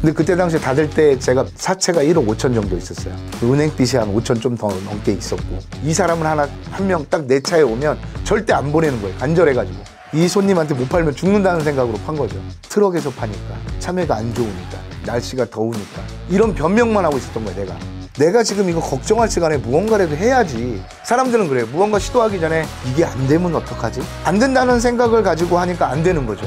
근데 그때 당시에 닫을 때 제가 사채가 1억 5천 정도 있었어요. 은행빚이 한 5천 좀 더 넘게 있었고, 이 사람은 한 명 딱 내 차에 오면 절대 안 보내는 거예요. 간절해가지고. 이 손님한테 못 팔면 죽는다는 생각으로 판 거죠. 트럭에서 파니까, 참외가 안 좋으니까, 날씨가 더우니까, 이런 변명만 하고 있었던 거예요. 내가 지금 이거 걱정할 시간에 무언가라도 해야지. 사람들은 그래요. 무언가 시도하기 전에 이게 안 되면 어떡하지? 안 된다는 생각을 가지고 하니까 안 되는 거죠.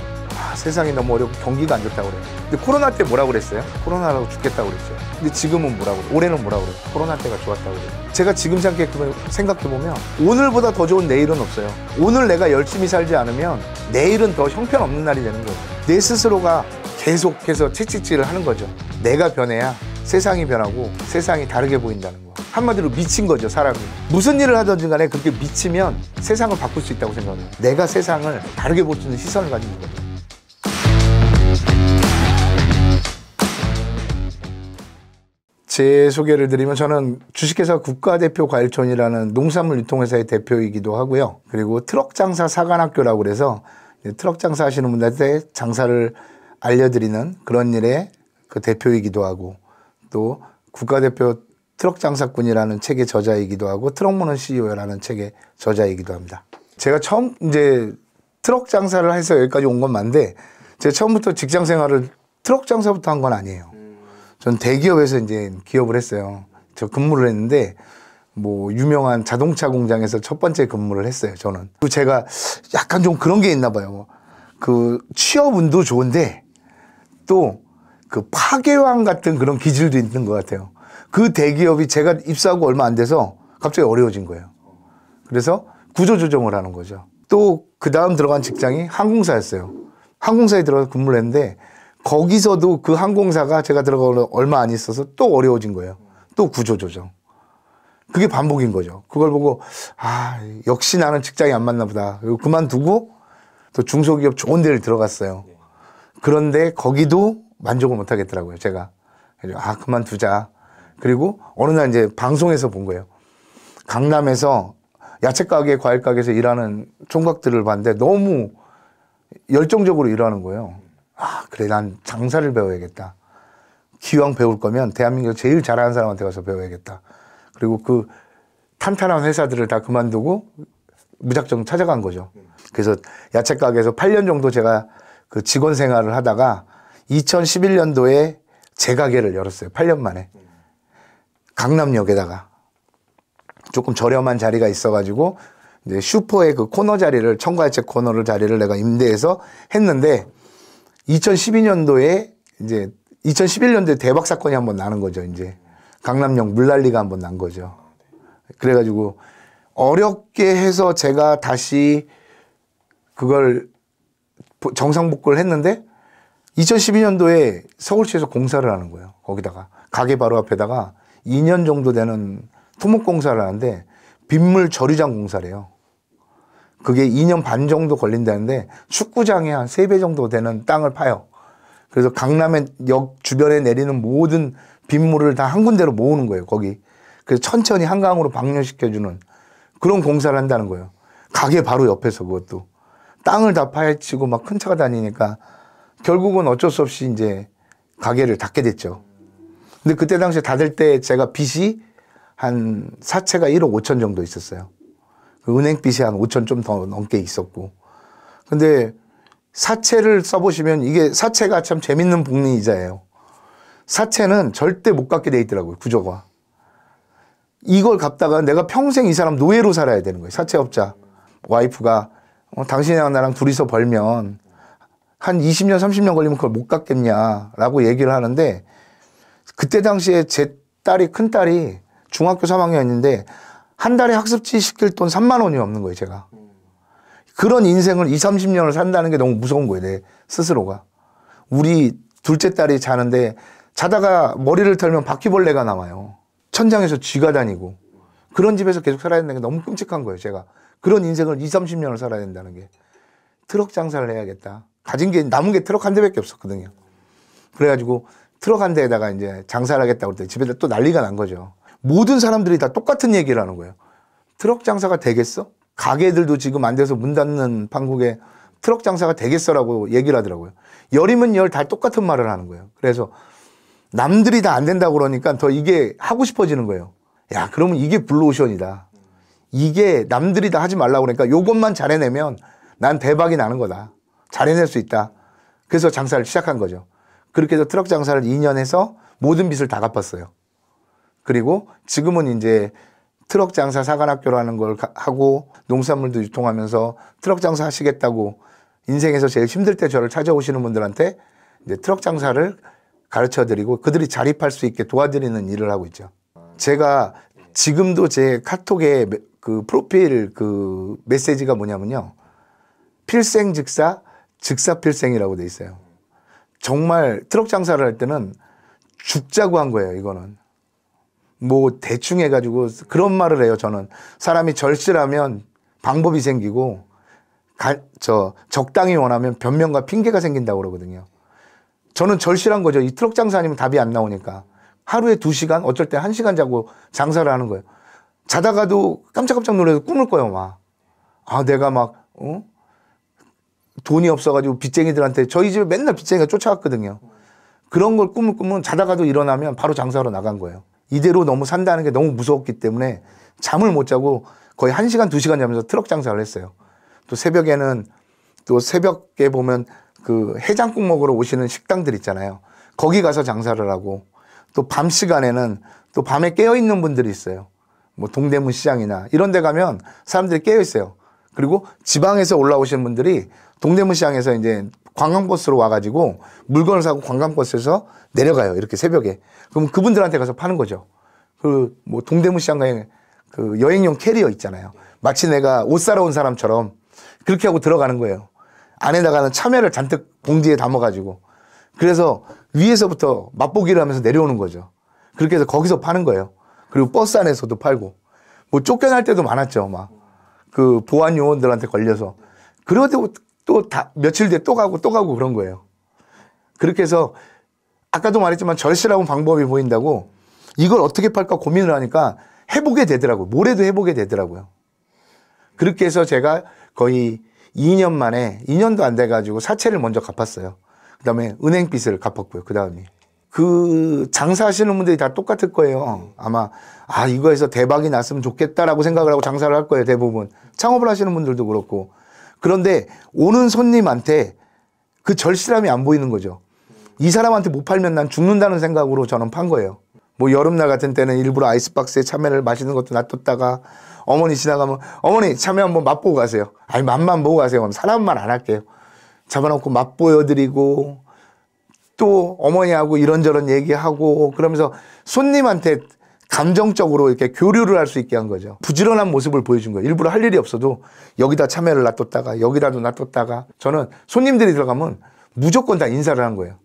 세상이 너무 어렵고 경기가 안 좋다고 그래요. 근데 코로나 때 뭐라고 그랬어요? 코로나라고 죽겠다고 그랬죠. 근데 지금은 뭐라고 그래요? 올해는 뭐라고 그래요? 코로나 때가 좋았다고 그래요. 제가 지금 생각해보면 오늘보다 더 좋은 내일은 없어요. 오늘 내가 열심히 살지 않으면 내일은 더 형편없는 날이 되는 거예요. 내 스스로가 계속해서 채찍질을 하는 거죠. 내가 변해야 세상이 변하고 세상이 다르게 보인다는 거. 한마디로 미친 거죠, 사람이. 무슨 일을 하든지 간에 그렇게 미치면 세상을 바꿀 수 있다고 생각해요. 내가 세상을 다르게 볼 수 있는 시선을 가지는 거예요. 제 소개를 드리면 저는 주식회사 국가대표 과일촌이라는 농산물 유통회사의 대표이기도 하고요. 그리고 트럭장사 사관학교라고 그래서 트럭 장사 하시는 분들한테 장사를 알려드리는 그런 일의 그 대표이기도 하고, 또 국가대표 트럭장사꾼이라는 책의 저자이기도 하고, 트럭 모는 CEO라는 책의 저자이기도 합니다. 제가 처음 이제 트럭 장사를 해서 여기까지 온 건 맞는데, 제가 처음부터 직장 생활을 트럭 장사부터 한 건 아니에요. 전 대기업에서 이제 기업을 했어요. 저 근무를 했는데, 뭐, 유명한 자동차 공장에서 첫 번째 근무를 했어요, 저는. 그리고 제가 약간 좀 그런 게 있나 봐요. 그 취업운도 좋은데, 또 그 파괴왕 같은 그런 기질도 있는 것 같아요. 그 대기업이 제가 입사하고 얼마 안 돼서 갑자기 어려워진 거예요. 그래서 구조조정을 하는 거죠. 또 그 다음 들어간 직장이 항공사였어요. 항공사에 들어가서 근무를 했는데, 거기서도 그 항공사가 제가 들어가고 얼마 안 있어서 또 어려워진 거예요. 또 구조조정. 그게 반복인 거죠. 그걸 보고 역시 나는 직장이 안 맞나 보다. 그리고 그만두고 또 중소기업 좋은 데를 들어갔어요. 그런데 거기도 만족을 못 하겠더라고요, 제가. 그래서 그만두자. 그리고 어느 날 이제 방송에서 본 거예요. 강남에서 야채가게, 과일가게에서 일하는 총각들을 봤는데 너무 열정적으로 일하는 거예요. 그래, 난 장사를 배워야겠다. 기왕 배울 거면 대한민국에서 제일 잘하는 사람한테 가서 배워야겠다. 그리고 그 탄탄한 회사들을 다 그만두고 무작정 찾아간 거죠. 그래서 야채가게에서 8년 정도 제가 그 직원 생활을 하다가 2011년도에 제 가게를 열었어요. 8년 만에. 강남역에다가 조금 저렴한 자리가 있어가지고 이제 슈퍼의 그 코너 자리를, 첨가야채 코너를 자리를 내가 임대해서 했는데, 2012년도에 이제 2011년도에 대박 사건이 한번 나는 거죠. 이제 강남역 물난리가 한번 난 거죠. 그래가지고 어렵게 해서 제가 다시 그걸 정상복구를 했는데, 2012년도에 서울시에서 공사를 하는 거예요. 거기다가 가게 바로 앞에다가 2년 정도 되는 토목공사를 하는데 빗물 저류장 공사래요. 그게 2년 반 정도 걸린다는데 축구장에 한 3배 정도 되는 땅을 파요. 그래서 강남의 역 주변에 내리는 모든 빗물을 다 한 군데로 모으는 거예요, 거기. 그래서 천천히 한강으로 방류시켜주는 그런 공사를 한다는 거예요. 가게 바로 옆에서. 그것도 땅을 다 파헤치고 막 큰 차가 다니니까 결국은 어쩔 수 없이 이제 가게를 닫게 됐죠. 근데 그때 당시에 닫을 때 제가 빚이 한 사채가 1억 5천 정도 있었어요. 그 은행빚이 한 5천 좀 더 넘게 있었고. 근데 사채를 써보시면 이게 사채가 참 재밌는 복리이자예요. 사채는 절대 못 갚게 돼 있더라고요, 구조가. 이걸 갚다가 내가 평생 이 사람 노예로 살아야 되는 거예요, 사채업자. 와이프가 당신이랑 나랑 둘이서 벌면 한 20년, 30년 걸리면 그걸 못 갚겠냐라고 얘기를 하는데, 그때 당시에 제 딸이, 큰딸이 중학교 3학년인데 한 달에 학습지 시킬 돈 3만 원이 없는 거예요, 제가. 그런 인생을 20, 30년을 산다는 게 너무 무서운 거예요, 내 스스로가. 우리 둘째 딸이 자는데 자다가 머리를 털면 바퀴벌레가 나와요. 천장에서 쥐가 다니고. 그런 집에서 계속 살아야 되는 게 너무 끔찍한 거예요, 제가. 그런 인생을 20, 30년을 살아야 된다는 게. 트럭 장사를 해야겠다. 가진 게, 남은 게 트럭 한 대밖에 없었거든요. 그래가지고 트럭 한 대에다가 이제 장사를 하겠다고 그랬더니 집에다 또 난리가 난 거죠. 모든 사람들이 다 똑같은 얘기를 하는 거예요. 트럭 장사가 되겠어? 가게들도 지금 안 돼서 문 닫는 판국에 트럭 장사가 되겠어라고 얘기를 하더라고요. 열이면 열 다 똑같은 말을 하는 거예요. 그래서 남들이 다 안 된다고 그러니까 더 이게 하고 싶어지는 거예요. 야, 그러면 이게 블루오션이다. 이게 남들이 다 하지 말라고 그러니까 요것만 잘해내면 난 대박이 나는 거다. 잘해낼 수 있다. 그래서 장사를 시작한 거죠. 그렇게 해서 트럭 장사를 2년 해서 모든 빚을 다 갚았어요. 그리고 지금은 이제 트럭 장사 사관학교라는 걸 하고 농산물도 유통하면서 트럭 장사 하시겠다고 인생에서 제일 힘들 때 저를 찾아오시는 분들한테 이제 트럭 장사를 가르쳐 드리고 그들이 자립할 수 있게 도와드리는 일을 하고 있죠. 제가 지금도 제 카톡에 그 프로필 그 메시지가 뭐냐면요. 필생 즉사, 즉사 필생이라고 돼 있어요. 정말 트럭 장사를 할 때는 죽자고 한 거예요, 이거는. 뭐 대충 해가지고 그런 말을 해요, 저는. 사람이 절실하면 방법이 생기고 적당히 원하면 변명과 핑계가 생긴다고 그러거든요. 저는 절실한 거죠. 이 트럭 장사 아니면 답이 안 나오니까. 하루에 2시간, 어쩔 때 1시간 자고 장사를 하는 거예요. 자다가도 깜짝깜짝 놀라서 꿈을 꿔요, 막. 아, 내가 막, 돈이 없어가지고 빚쟁이들한테 저희 집에 맨날 빚쟁이가 쫓아왔거든요. 그런 걸 꿈을 꾸면 자다가도 일어나면 바로 장사하러 나간 거예요. 이대로 너무 산다는 게 너무 무서웠기 때문에 잠을 못 자고 거의 1시간, 2시간 자면서 트럭 장사를 했어요. 또 새벽에는 또 새벽에 보면 그 해장국 먹으러 오시는 식당들 있잖아요. 거기 가서 장사를 하고 또 밤 시간에는 또 밤에 깨어있는 분들이 있어요. 뭐 동대문 시장이나 이런 데 가면 사람들이 깨어있어요. 그리고 지방에서 올라오시는 분들이 동대문 시장에서 이제 관광버스로 와가지고 물건을 사고 관광버스에서 내려가요. 이렇게 새벽에. 그럼 그분들한테 가서 파는 거죠. 그 뭐 동대문 시장 가에 그 여행용 캐리어 있잖아요. 마치 내가 옷 사러 온 사람처럼 그렇게 하고 들어가는 거예요. 안에다가는 참외를 잔뜩 봉지에 담아가지고. 그래서 위에서부터 맛보기를 하면서 내려오는 거죠. 그렇게 해서 거기서 파는 거예요. 그리고 버스 안에서도 팔고. 뭐 쫓겨날 때도 많았죠. 막. 그 보안 요원들한테 걸려서. 그러고 또 며칠 뒤에 또 가고 그런 거예요. 그렇게 해서 아까도 말했지만 절실한 방법이 보인다고 이걸 어떻게 팔까 고민을 하니까 해보게 되더라고요. 뭐래도 해보게 되더라고요. 그렇게 해서 제가 거의 2년 만에 2년도 안 돼가지고 사채를 먼저 갚았어요. 그 다음에 은행빚을 갚았고요. 그 다음에 그 장사하시는 분들이 다 똑같을 거예요. 아마 이거에서 대박이 났으면 좋겠다라고 생각을 하고 장사를 할 거예요. 대부분 창업을 하시는 분들도 그렇고. 그런데 오는 손님한테 그 절실함이 안 보이는 거죠. 이 사람한테 못 팔면 난 죽는다는 생각으로 저는 판 거예요. 뭐 여름날 같은 때는 일부러 아이스박스에 참외를 마시는 것도 놔뒀다가 어머니 지나가면 어머니 참외 한번 맛보고 가세요. 아니 맛만 보고 가세요. 그럼 사람 말 안 할게요. 잡아놓고 맛 보여드리고 또 어머니하고 이런저런 얘기하고 그러면서 손님한테 감정적으로 이렇게 교류를 할 수 있게 한 거죠. 부지런한 모습을 보여준 거예요. 일부러 할 일이 없어도 여기다 참외를 놔뒀다가 여기라도 놔뒀다가 저는 손님들이 들어가면 무조건 다 인사를 한 거예요.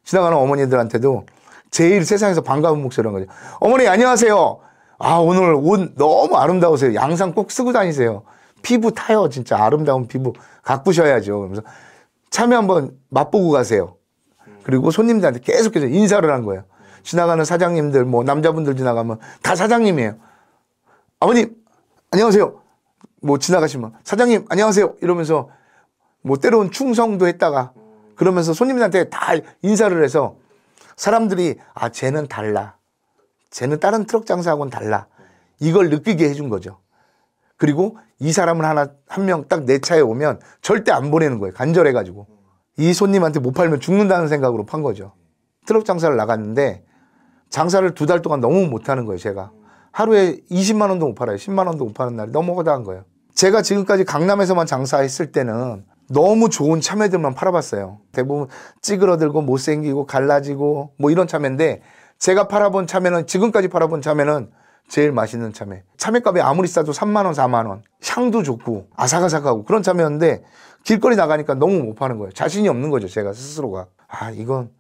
지나가는 어머니들한테도 제일 세상에서 반가운 목소리를 한 거죠. 어머니 안녕하세요. 오늘 옷 너무 아름다우세요. 양상 꼭 쓰고 다니세요. 피부 타요. 진짜 아름다운 피부 가꾸셔야죠. 그러면서 참외 한번 맛보고 가세요. 그리고 손님들한테 계속해서 인사를 한 거예요. 지나가는 사장님들, 뭐 남자분들 지나가면 다 사장님이에요. 아버님, 안녕하세요. 뭐 지나가시면 사장님, 안녕하세요. 이러면서 뭐 때로는 충성도 했다가 그러면서 손님들한테 다 인사를 해서 사람들이 쟤는 달라. 쟤는 다른 트럭 장사하고는 달라. 이걸 느끼게 해준 거죠. 그리고 이 사람을 한 명 딱 내 차에 오면 절대 안 보내는 거예요. 간절해가지고. 이 손님한테 못 팔면 죽는다는 생각으로 판 거죠. 트럭 장사를 나갔는데 장사를 2달 동안 너무 못하는 거예요. 제가 하루에 20만 원도 못 팔아요. 10만 원도 못 파는 날이 너무 허다한 거예요. 제가 지금까지 강남에서만 장사했을 때는 너무 좋은 참외들만 팔아봤어요. 대부분 찌그러들고 못생기고 갈라지고 뭐 이런 참외인데 제가 팔아본 참외는 지금까지 팔아본 참외는 제일 맛있는 참외. 참외값이 아무리 싸도 3만 원, 4만 원. 향도 좋고 아삭아삭하고 그런 참외였는데 길거리 나가니까 너무 못 파는 거예요. 자신이 없는 거죠. 제가 스스로가. 이건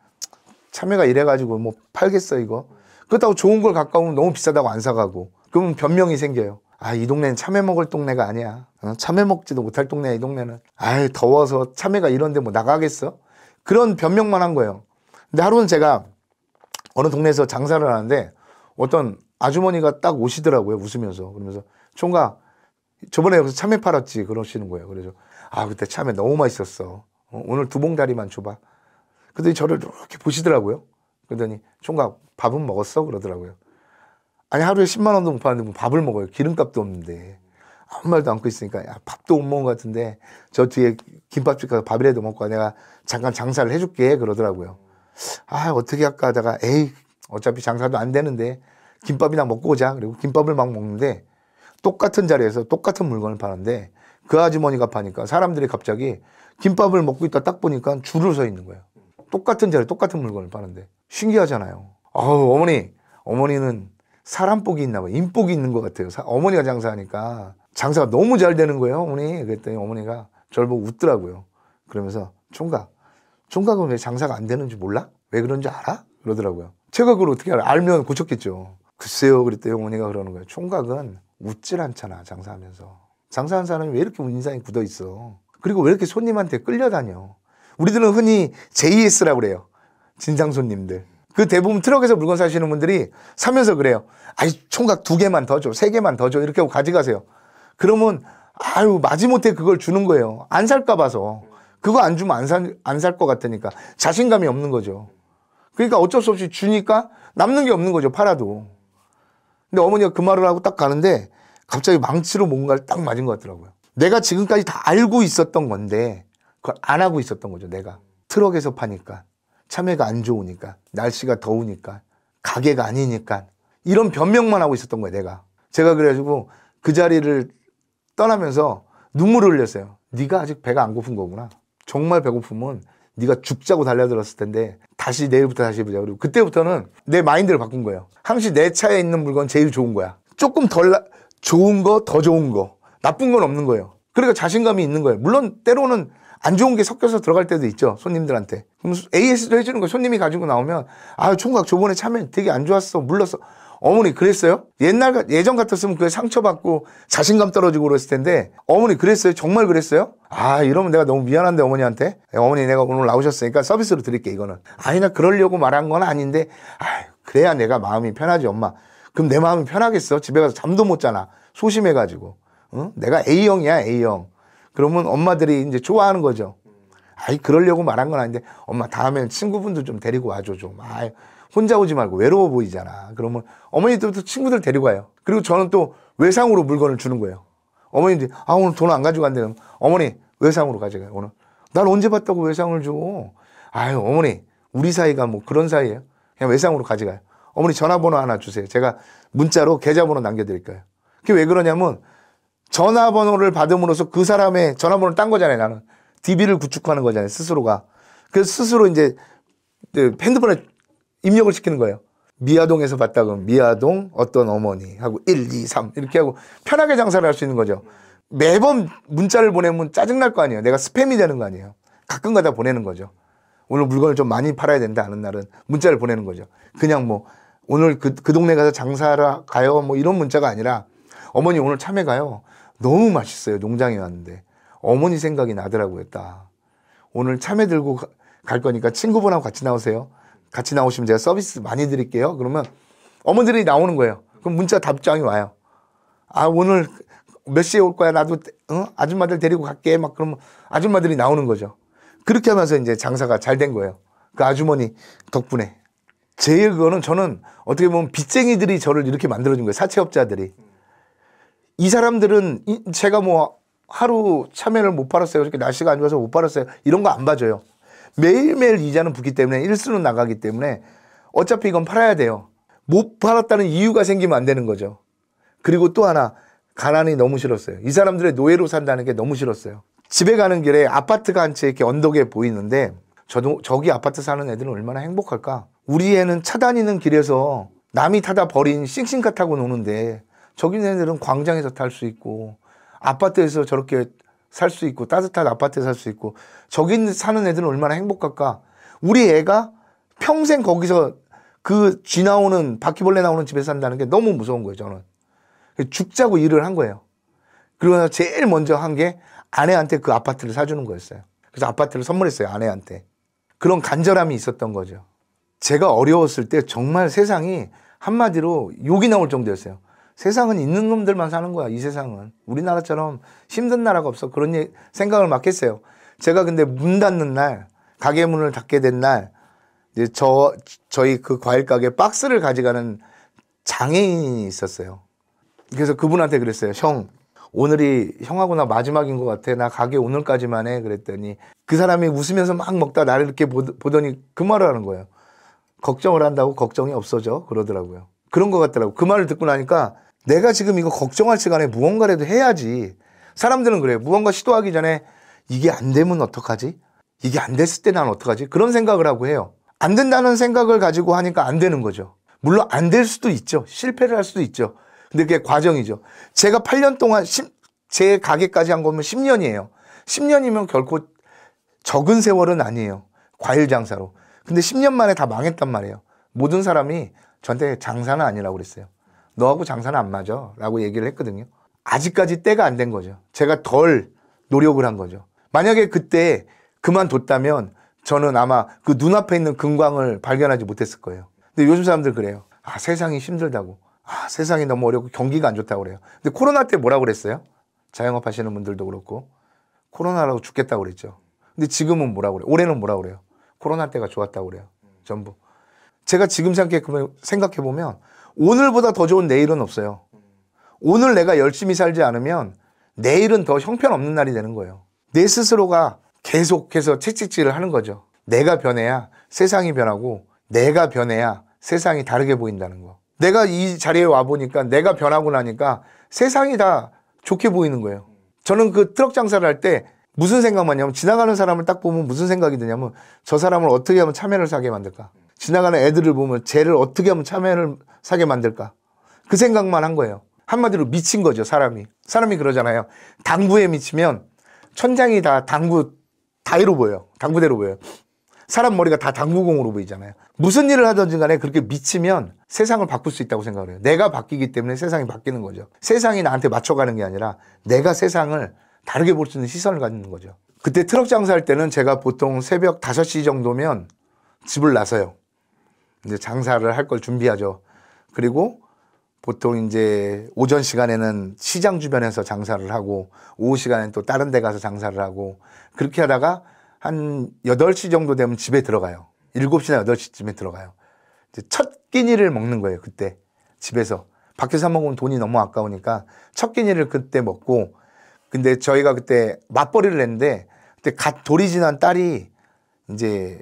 참외가 이래가지고 뭐 팔겠어 이거. 그렇다고 좋은 걸 가까우면 너무 비싸다고 안 사가고. 그러면 변명이 생겨요. 이 동네는 참외 먹을 동네가 아니야. 참외 먹지도 못할 동네야 이 동네는. 더워서 참외가 이런데 뭐 나가겠어? 그런 변명만 한 거예요. 근데 하루는 제가 어느 동네에서 장사를 하는데 어떤 아주머니가 딱 오시더라고요. 웃으면서. 그러면서 총각 저번에 여기서 참외 팔았지 그러시는 거예요. 그래서 그때 참외 너무 맛있었어. 오늘 2봉다리만 줘봐. 그랬더니 저를 이렇게 보시더라고요. 그러더니 총각 밥은 먹었어? 그러더라고요. 아니 하루에 10만 원도 못 파는데 뭐 밥을 먹어요. 기름값도 없는데. 아무 말도 않고 있으니까 야, 밥도 못 먹은 것 같은데 저 뒤에 김밥집 가서 밥이라도 먹고 내가 잠깐 장사를 해줄게 그러더라고요. 아 어떻게 할까 하다가 에이 어차피 장사도 안 되는데 김밥이나 먹고 오자. 그리고 김밥을 막 먹는데 똑같은 자리에서 똑같은 물건을 파는데 그 아주머니가 파니까 사람들이 갑자기 김밥을 먹고 있다 딱 보니까 줄을 서 있는 거예요. 똑같은 자리에 똑같은 물건을 파는데 신기하잖아요. 어머니는 사람 복이 있나 봐요. 인복이 있는 것 같아요. 어머니가 장사하니까 장사가 너무 잘 되는 거예요. 어머니 그랬더니 어머니가 저를 보고 웃더라고요. 그러면서 총각은 왜 장사가 안 되는지 몰라? 왜 그런지 알아? 그러더라고요. 제가 그걸 어떻게 알면 고쳤겠죠. 글쎄요 그랬더니 어머니가 그러는 거예요. 총각은 웃질 않잖아 장사하면서. 장사하는 사람이 왜 이렇게 인상이 굳어 있어? 그리고 왜 이렇게 손님한테 끌려다녀? 우리들은 흔히 JS라고 그래요. 진상 손님들. 그 대부분 트럭에서 물건 사시는 분들이 사면서 그래요. 아이 총각 2개만 더 줘, 3개만 더 줘 이렇게 하고 가져가세요. 그러면 아유 마지못해 그걸 주는 거예요. 안 살까 봐서. 그거 안 주면 안 살 것 같으니까 자신감이 없는 거죠. 그러니까 어쩔 수 없이 주니까 남는 게 없는 거죠. 팔아도. 근데 어머니가 그 말을 하고 딱 가는데 갑자기 망치로 뭔가를 딱 맞은 것 같더라고요. 내가 지금까지 다 알고 있었던 건데 그걸 안 하고 있었던 거죠. 내가 트럭에서 파니까 참외가 안 좋으니까 날씨가 더우니까 가게가 아니니까 이런 변명만 하고 있었던 거예요. 제가 그래가지고 그 자리를 떠나면서 눈물을 흘렸어요. 네가 아직 배가 안 고픈 거구나. 정말 배고프면 네가 죽자고 달려들었을 텐데 다시 내일부터 다시 해보자. 그리고 그때부터는 내 마인드를 바꾼 거예요. 항시 내 차에 있는 물건 제일 좋은 거야. 조금 덜 좋은 거, 더 좋은 거, 나쁜 건 없는 거예요. 그러니까 자신감이 있는 거예요. 물론 때로는 안 좋은 게 섞여서 들어갈 때도 있죠. 손님들한테. 그럼 AS도 해주는 거 손님이 가지고 나오면 아 총각 저번에 참외 되게 안 좋았어. 물렀어. 어머니 그랬어요? 예전 같았으면 그게 상처받고 자신감 떨어지고 그랬을 텐데 어머니 그랬어요? 정말 그랬어요? 아 이러면 내가 너무 미안한데 어머니한테 어머니 내가 오늘 나오셨으니까 서비스로 드릴게 이거는. 아니 나 그러려고 말한 건 아닌데 아 그래야 내가 마음이 편하지 엄마. 그럼 내 마음이 편하겠어? 집에 가서 잠도 못 자나 소심해가지고. 응? 내가 A형이야 A형. 그러면 엄마들이 이제 좋아하는 거죠. 아이 그러려고 말한 건 아닌데 엄마 다음엔 친구분들 좀 데리고 와줘 좀. 아이 혼자 오지 말고 외로워 보이잖아. 그러면 어머니들도 친구들 데리고 와요. 그리고 저는 또 외상으로 물건을 주는 거예요. 어머니들이 아 오늘 돈 안 가지고 간대요. 어머니 외상으로 가져가요. 오늘 날 언제 봤다고 외상을 줘. 아유 어머니 우리 사이가 뭐 그런 사이예요. 그냥 외상으로 가져가요. 어머니 전화번호 하나 주세요. 제가 문자로 계좌번호 남겨드릴까요. 그게 왜 그러냐면 전화번호를 받음으로써 그 사람의 전화번호를 딴 거잖아요. 나는 DB를 구축하는 거잖아요. 스스로가. 그래서 스스로 이제 핸드폰에 입력을 시키는 거예요. 미아동에서 봤다 그러면 미아동 어떤 어머니 하고 1, 2, 3 이렇게 하고 편하게 장사를 할 수 있는 거죠. 매번 문자를 보내면 짜증날 거 아니에요. 내가 스팸이 되는 거 아니에요. 가끔가다 보내는 거죠. 오늘 물건을 좀 많이 팔아야 된다 하는 날은 문자를 보내는 거죠. 그냥 뭐 오늘 그 동네 가서 장사하러 가요 뭐 이런 문자가 아니라 어머니 오늘 참외 가요. 너무 맛있어요. 농장에 왔는데 어머니 생각이 나더라고요. 딱 오늘 참외 들고 갈 거니까 친구분하고 같이 나오세요. 같이 나오시면 제가 서비스 많이 드릴게요. 그러면 어머니들이 나오는 거예요. 그럼 문자 답장이 와요. 아 오늘 몇 시에 올 거야. 나도 아줌마들 데리고 갈게. 막 그러면 아줌마들이 나오는 거죠. 그렇게 하면서 이제 장사가 잘 된 거예요. 그 아주머니 덕분에. 제일 그거는 저는 어떻게 보면 빚쟁이들이 저를 이렇게 만들어준 거예요. 사채업자들이. 이 사람들은 제가 뭐 하루 참외를 못 팔았어요. 이렇게 날씨가 안 좋아서 못 팔았어요. 이런 거 안 봐줘요. 매일매일 이자는 붙기 때문에 일수는 나가기 때문에 어차피 이건 팔아야 돼요. 못 팔았다는 이유가 생기면 안 되는 거죠. 그리고 또 하나 가난이 너무 싫었어요. 이 사람들의 노예로 산다는 게 너무 싫었어요. 집에 가는 길에 아파트가 한 채 이렇게 언덕에 보이는데 저기 아파트 사는 애들은 얼마나 행복할까. 우리 애는 차 다니는 길에서 남이 타다 버린 싱싱카 타고 노는데 저기 애들은 광장에서 탈 수 있고 아파트에서 저렇게 살 수 있고 따뜻한 아파트에 살 수 있고 저기 사는 애들은 얼마나 행복할까. 우리 애가 평생 거기서 그 쥐 나오는 바퀴벌레 나오는 집에 산다는 게 너무 무서운 거예요. 저는 죽자고 일을 한 거예요. 그리고 나서 제일 먼저 한 게 아내한테 그 아파트를 사주는 거였어요. 그래서 아파트를 선물했어요. 아내한테. 그런 간절함이 있었던 거죠. 제가 어려웠을 때 정말 세상이 한마디로 욕이 나올 정도였어요. 세상은 있는 놈들만 사는 거야. 이 세상은. 우리나라처럼 힘든 나라가 없어. 그런 생각을 막 했어요. 제가 근데 문 닫는 날, 가게 문을 닫게 된 날, 이제 저희 그 과일 가게 박스를 가져가는 장애인이 있었어요. 그래서 그분한테 그랬어요. 형, 오늘이 형하고 나 마지막인 것 같아. 나 가게 오늘까지만 해. 그랬더니 그 사람이 웃으면서 막 먹다 나를 이렇게 보더니 그 말을 하는 거예요. 걱정을 한다고 걱정이 없어져. 그러더라고요. 그런 것 같더라고요. 그 말을 듣고 나니까 내가 지금 이거 걱정할 시간에 무언가라도 해야지. 사람들은 그래요. 무언가 시도하기 전에 이게 안 되면 어떡하지? 이게 안 됐을 때 난 어떡하지? 그런 생각을 하고 해요. 안 된다는 생각을 가지고 하니까 안 되는 거죠. 물론 안 될 수도 있죠. 실패를 할 수도 있죠. 근데 그게 과정이죠. 제가 8년 동안 제 가게까지 한 거면 10년이에요. 10년이면 결코 적은 세월은 아니에요. 과일 장사로. 근데 10년 만에 다 망했단 말이에요. 모든 사람이 저한테 장사는 아니라고 그랬어요. 너하고 장사는 안 맞아 라고 얘기를 했거든요. 아직까지 때가 안 된 거죠. 제가 덜 노력을 한 거죠. 만약에 그때 그만뒀다면 저는 아마 그 눈앞에 있는 금광을 발견하지 못했을 거예요. 근데 요즘 사람들 그래요. 아, 세상이 힘들다고. 아, 세상이 너무 어렵고 경기가 안 좋다고 그래요. 근데 코로나 때 뭐라고 그랬어요? 자영업 하시는 분들도 그렇고 코로나라고 죽겠다고 그랬죠. 근데 지금은 뭐라고 그래요? 올해는 뭐라고 그래요? 코로나 때가 좋았다고 그래요. 전부. 제가 지금 생각해보면 오늘보다 더 좋은 내일은 없어요. 오늘 내가 열심히 살지 않으면 내일은 더 형편없는 날이 되는 거예요. 내 스스로가 계속해서 채찍질을 하는 거죠. 내가 변해야 세상이 변하고 내가 변해야 세상이 다르게 보인다는 거. 내가 이 자리에 와보니까 내가 변하고 나니까 세상이 다 좋게 보이는 거예요. 저는 그 트럭 장사를 할 때 무슨 생각만 하냐면 지나가는 사람을 딱 보면 무슨 생각이 드냐면 저 사람을 어떻게 하면 참외를 사게 만들까? 지나가는 애들을 보면 쟤를 어떻게 하면 참외를 사게 만들까? 그 생각만 한 거예요. 한마디로 미친 거죠, 사람이. 사람이 그러잖아요. 당구에 미치면 천장이 다 당구대로 보여요. 당구대로 보여요. 사람 머리가 다 당구공으로 보이잖아요. 무슨 일을 하든지 간에 그렇게 미치면 세상을 바꿀 수 있다고 생각을 해요. 내가 바뀌기 때문에 세상이 바뀌는 거죠. 세상이 나한테 맞춰가는 게 아니라 내가 세상을 다르게 볼 수 있는 시선을 갖는 거죠. 그때 트럭 장사할 때는 제가 보통 새벽 5시 정도면 집을 나서요. 이제 장사를 할 걸 준비하죠. 그리고 보통 이제 오전 시간에는 시장 주변에서 장사를 하고 오후 시간에는 또 다른 데 가서 장사를 하고 그렇게 하다가 한 8시 정도 되면 집에 들어가요. 7시나 8시쯤에 들어가요. 이제 첫 끼니를 먹는 거예요. 그때 집에서. 밖에서 먹으면 돈이 너무 아까우니까 첫 끼니를 그때 먹고 근데 저희가 그때 맞벌이를 했는데 그때 갓 돌이 지난 딸이 이제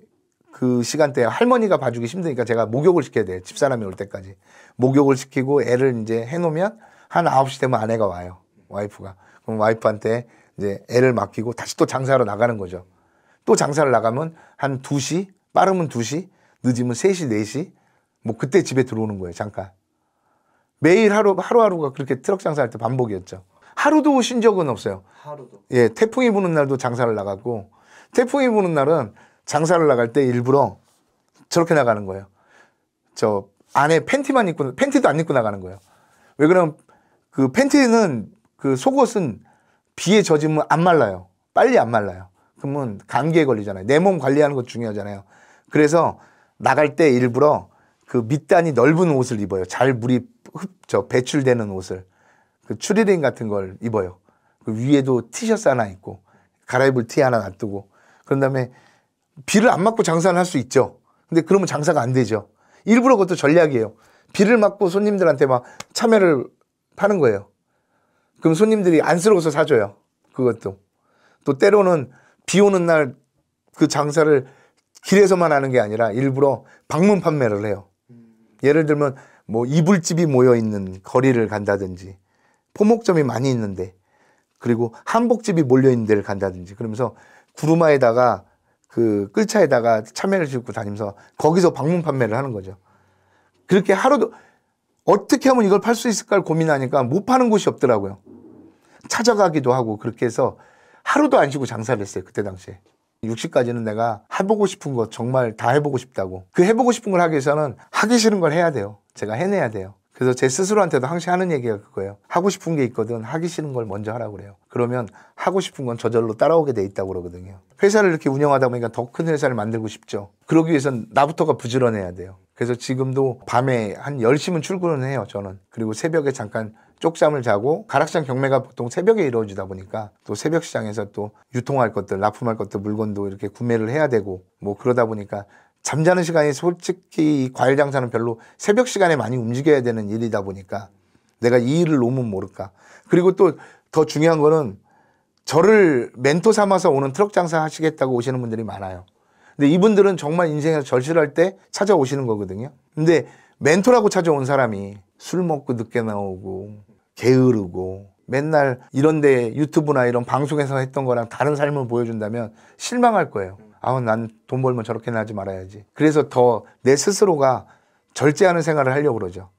그 시간대에 할머니가 봐주기 힘드니까 제가 목욕을 시켜야 돼요. 집사람이 올 때까지. 목욕을 시키고 애를 이제 해놓으면 한 9시 되면 아내가 와요. 와이프가. 그럼 와이프한테 이제 애를 맡기고 다시 또 장사하러 나가는 거죠. 또 장사를 나가면 한 2시, 빠르면 2시, 늦으면 3시, 4시. 뭐 그때 집에 들어오는 거예요. 잠깐. 매일 하루하루가 그렇게 트럭 장사할 때 반복이었죠. 하루도 쉰 적은 없어요. 하루도. 예, 태풍이 부는 날도 장사를 나갔고 태풍이 부는 날은 장사를 나갈 때 일부러 저렇게 나가는 거예요. 저 안에 팬티도 안 입고 나가는 거예요. 왜 그러면 그 팬티는 그 속옷은 비에 젖으면 안 말라요. 빨리 안 말라요. 그러면 감기에 걸리잖아요. 내 몸 관리하는 것 중요하잖아요. 그래서 나갈 때 일부러 그 밑단이 넓은 옷을 입어요. 잘 물이 배출되는 옷을. 그 추리닝 같은 걸 입어요. 그 위에도 티셔츠 하나 입고 갈아입을 티 하나 놔두고 그런 다음에 비를 안 맞고 장사를 할 수 있죠. 근데 그러면 장사가 안 되죠. 일부러 그것도 전략이에요. 비를 맞고 손님들한테 막 참외를 파는 거예요. 그럼 손님들이 안쓰러워서 사줘요. 그것도. 또 때로는 비 오는 날 그 장사를 길에서만 하는 게 아니라 일부러 방문 판매를 해요. 예를 들면 뭐 이불집이 모여 있는 거리를 간다든지 포목점이 많이 있는데 그리고 한복집이 몰려 있는 데를 간다든지 그러면서 구루마에다가 그 끌차에다가 참외를 싣고 다니면서 거기서 방문 판매를 하는 거죠. 그렇게 하루도 어떻게 하면 이걸 팔 수 있을까를 고민하니까 못 파는 곳이 없더라고요. 찾아가기도 하고 그렇게 해서 하루도 안 쉬고 장사를 했어요. 그때 당시에. 60까지는 내가 해보고 싶은 거 정말 다 해보고 싶다고. 그 해보고 싶은 걸 하기 위해서는 하기 싫은 걸 해야 돼요. 제가 해내야 돼요. 그래서 제 스스로한테도 항상 하는 얘기가 그거예요. 하고 싶은 게 있거든 하기 싫은 걸 먼저 하라고 그래요. 그러면 하고 싶은 건 저절로 따라오게 돼 있다고 그러거든요. 회사를 이렇게 운영하다 보니까 더 큰 회사를 만들고 싶죠. 그러기 위해선 나부터가 부지런해야 돼요. 그래서 지금도 밤에 한 10시면 출근을 해요. 저는. 그리고 새벽에 잠깐 쪽잠을 자고 가락시장 경매가 보통 새벽에 이루어지다 보니까 또 새벽 시장에서 또 유통할 것들 납품할 것들 물건도 이렇게 구매를 해야 되고 뭐 그러다 보니까 잠자는 시간이 솔직히 이 과일 장사는 별로 새벽 시간에 많이 움직여야 되는 일이다 보니까 내가 이 일을 놓으면 모를까. 그리고 또 더 중요한 거는 저를 멘토 삼아서 오는 트럭 장사 하시겠다고 오시는 분들이 많아요. 근데 이분들은 정말 인생에서 절실할 때 찾아오시는 거거든요. 근데 멘토라고 찾아온 사람이 술 먹고 늦게 나오고 게으르고 맨날 이런데 유튜브나 이런 방송에서 했던 거랑 다른 삶을 보여준다면 실망할 거예요. 아우, 난 돈 벌면 저렇게는 하지 말아야지. 그래서 더 내 스스로가 절제하는 생활을 하려고 그러죠.